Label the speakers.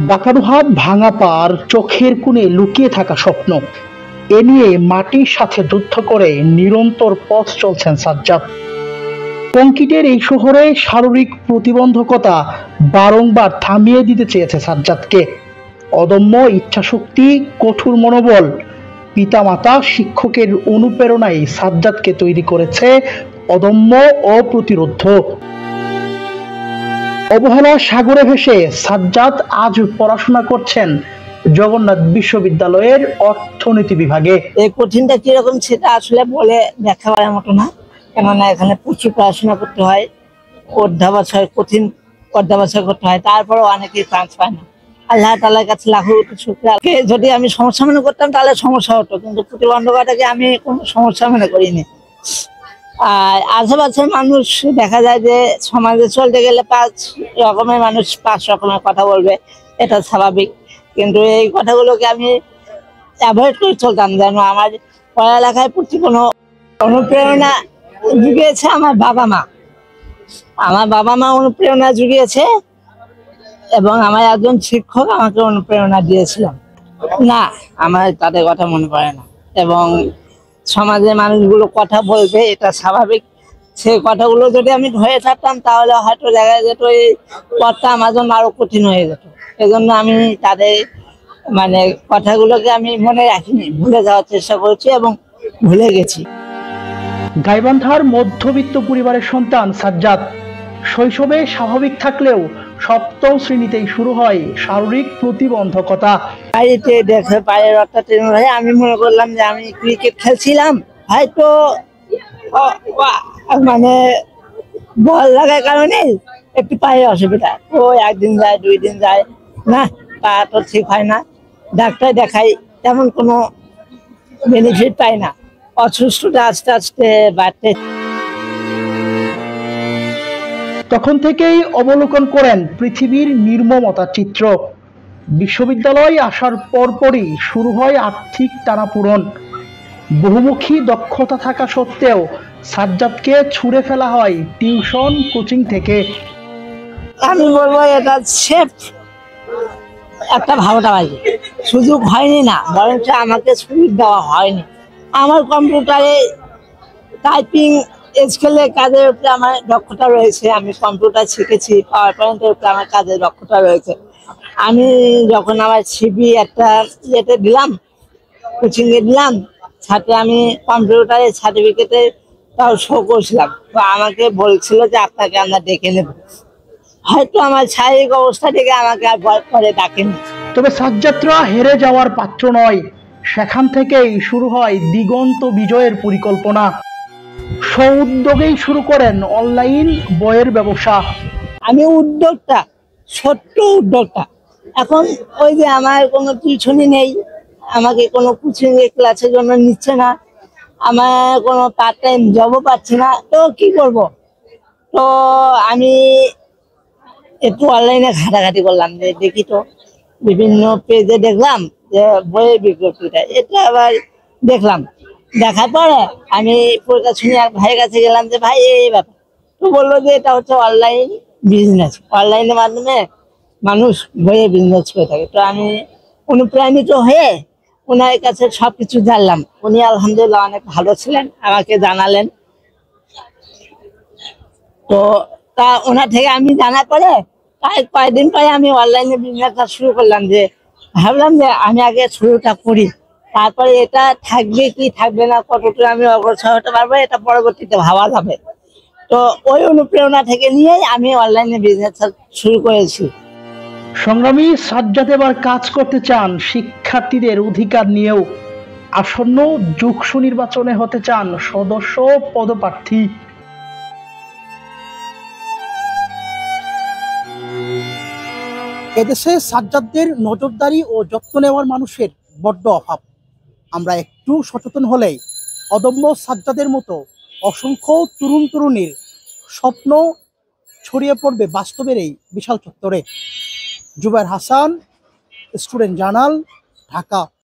Speaker 1: বাঁকানো হাত, ভাঙা পা আর চোখের কোণে লুকিয়ে থাকা স্বপ্ন, এ নিয়ে মাটির সাথে যুদ্ধ করে নিরন্তর পথ চলছেন সাজ্জাদ। কংক্রিটের এই শহরে শারীরিক প্রতিবন্ধকতা বারংবার থামিয়ে দিতে চেয়েছে সাজ্জাদকে। অদম্য ইচ্ছাশক্তি, কঠোর মনোবল, পিতামাতা শিক্ষকের অনুপ্রেরণায় সাজ্জাদকে তৈরি করেছে অদম্য, অপ্রতিরোধ্য। অবহেলার সাগরে ভেসে সাজ্জাদ আজ পড়াশোনা করছেন জগন্নাথ বিশ্ববিদ্যালয়ের অর্থনীতি বিভাগে।
Speaker 2: এই কঠিনটা কিরকম সেটা আসলে বলে ব্যাখ্যা করার মতো না, কেননা এখানে প্রচুর পড়াশোনা করতে হয়, অধ্যাবসায় কঠিন অধ্যাবসায় করতে হয়, তারপরেও অনেকেই চান্স পায় না। আল্লাহ তাআলার কাছে লাখো কোটি শুকরিয়া। যদি আমি সমস্যা মনে করতাম তাহলে সমস্যা হতো, কিন্তু প্রতিবন্ধকতাকে আমি কোনো সমস্যা মনে করিনি। আর আশেপাশের মানুষ দেখা যায় যে সমাজে চলতে গেলে 5 রকমের মানুষ 5 রকমের কথা বলবে, এটা স্বাভাবিক। কিন্তু এই কথাগুলোকে আমি অ্যাভয়েড করে চলতাম, যেন আমার পড়ালেখার প্রতি কোনো অনুপ্রেরণা জুগিয়েছে আমার বাবা মা। আমার বাবা মা অনুপ্রেরণা জুগিয়েছে এবং আমার একজন শিক্ষক আমাকে অনুপ্রেরণা দিয়েছিলেন। না, আমার তাদের কথা মনে পড়ে না। এবং সমাজের মানুষগুলো কথা বলবে, এটা স্বাভাবিক। সেই কথাগুলো যদি আমি ধরে থাকতাম তাহলে হয়তো দেখা যেত এই পথটা আমার জন্য আরো কঠিন হয়ে যেত। এজন্য আমি তাদের কথাগুলোকে আমি মনে রাখিনি, ভুলে যাওয়ার চেষ্টা করেছি এবং ভুলে গেছি।
Speaker 1: গাইবান্ধার মধ্যবিত্ত পরিবারের সন্তান সাজ্জাদ শৈশবে স্বাভাবিক থাকলেও সপ্তম শ্রেণীতেই শুরু হয় শারীরিক প্রতিবন্ধকতা।
Speaker 2: বাড়িতে দেখে পায়ের রক্তটা টেনে ধরে আমি মনে করলাম যে আমি ক্রিকেট খেলছিলাম, হয়তো বল লাগার কারণে একটু পায়ে অসুবিধা। তো একদিন যায়, 2 দিন যায়, না পা তো ঠিক হয় না, ডাক্তার দেখাই, তেমন কোনো বেনিফিট পাই না। অসুস্থতা আস্তে আস্তে বাড়তে।
Speaker 1: তখন থেকেই অবলোকন করেন পৃথিবীর নির্মমতার চিত্র। বিশ্ববিদ্যালয়ে আসার পরপরই শুরু হয় আর্থিক টানাপোড়েন। বহুমুখী দক্ষতা থাকা সত্ত্বেও সাজ্জাদকে ছুড়ে ফেলা হয় টিউশন কোচিং থেকে।
Speaker 2: আমি বলবো এটা সেফ একটা ভাওতাবাজি। সুযোগ হয়নি না, বরঞ্চ আমাকে সুযোগ দেওয়া হয়নি। আমার কম্পিউটারে টাইপিং স্কেলে কাজের উপরে আমার দক্ষতা রয়েছে, আমি কম্পিউটার শিখেছি, পাওয়ার পয়েন্টের উপরে আমার কাজের দক্ষতা রয়েছে। আমি যখন আমার সিভি একটা ইয়েতে দিলাম, কোচিংয়ে দিলাম, সাথে আমি কম্পিউটারের সার্টিফিকেটে তাও শো করছিলাম, তো আমাকে বলছিল যে আপনাকে আমরা ডেকে নেব। হয়তো আমার শারীরিক অবস্থা থেকে আমাকে আর ভয় করে ডাকেনি।
Speaker 1: তবে সাজ্জাদরা হেরে যাওয়ার পাত্র নয়। সেখান থেকেই শুরু হয় দিগন্ত বিজয়ের পরিকল্পনা। স্ব-উদ্যোগেই শুরু করেন অনলাইন বইয়ের ব্যবসা।
Speaker 2: আমি উদ্যোক্তা, ছোট্ট উদ্যোক্তা। এখন ওই যে আমার কোনো টিউশনই নেই, আমাকে কোনো কোচিং ক্লাসের জন্য নিচ্ছে না, আমার কোনো পার্ট টাইম জবও পাচ্ছি না, তো কি করব? তো আমি একটু অনলাইনে ঘাটাঘাটি করলাম, যে দেখি তো বিভিন্ন পেজে দেখলাম যে বইয়ের বিজ্ঞপ্তিটা, এটা আবার দেখলাম। দেখার পরে আমি প্রকাশনী এক ভাইয়ের কাছে গেলাম যে ভাই এই ব্যাপার, তো বললো যে এটা হচ্ছে অনলাইন বিজনেস, অনলাইনের মাধ্যমে মানুষ বইয়ের বিজনেস করে থাকে। তো আমি অনুপ্রাণিত হয়ে ওনার কাছে সবকিছু জানলাম। উনি আলহামদুলিল্লাহ অনেক ভালো ছিলেন, আমাকে জানালেন। তো তা ওনার থেকে আমি জানার পরে কয়েকদিন পরে আমি অনলাইনে বিজনেসটা শুরু করলাম। যে ভাবলাম যে আমি আগে শুরুটা করি, তারপরে এটা থাকবে কি থাকবে না, কতটুকু আমি অগ্রসর হতে পারবো, এটা পরবর্তীতে ভাবা যাবে। তো ওই অনুপ্রেরণা থেকে নিয়েই আমি অনলাইনে বিজনেসটা শুরু করেছি।
Speaker 1: সংগ্রামী সাজ্জাদ এবার কাজ করতে চান শিক্ষার্থীদের অধিকার নিয়েও। আসন্ন যুগসু নির্বাচনে হতে চান সদস্য পদপ্রার্থী। এদেশে সাজ্জাদদের নজরদারি ও যত্ন নেওয়ার মানুষের বড্ড অভাব। আমরা একটু সচেতন হলেই অদম্য সাজ্জাদের মতো অসংখ্য তরুণ তরুণীর স্বপ্ন ছড়িয়ে পড়বে বাস্তবের এই বিশাল চত্বরে। Zubayer Hasan, student journal, Dhaka.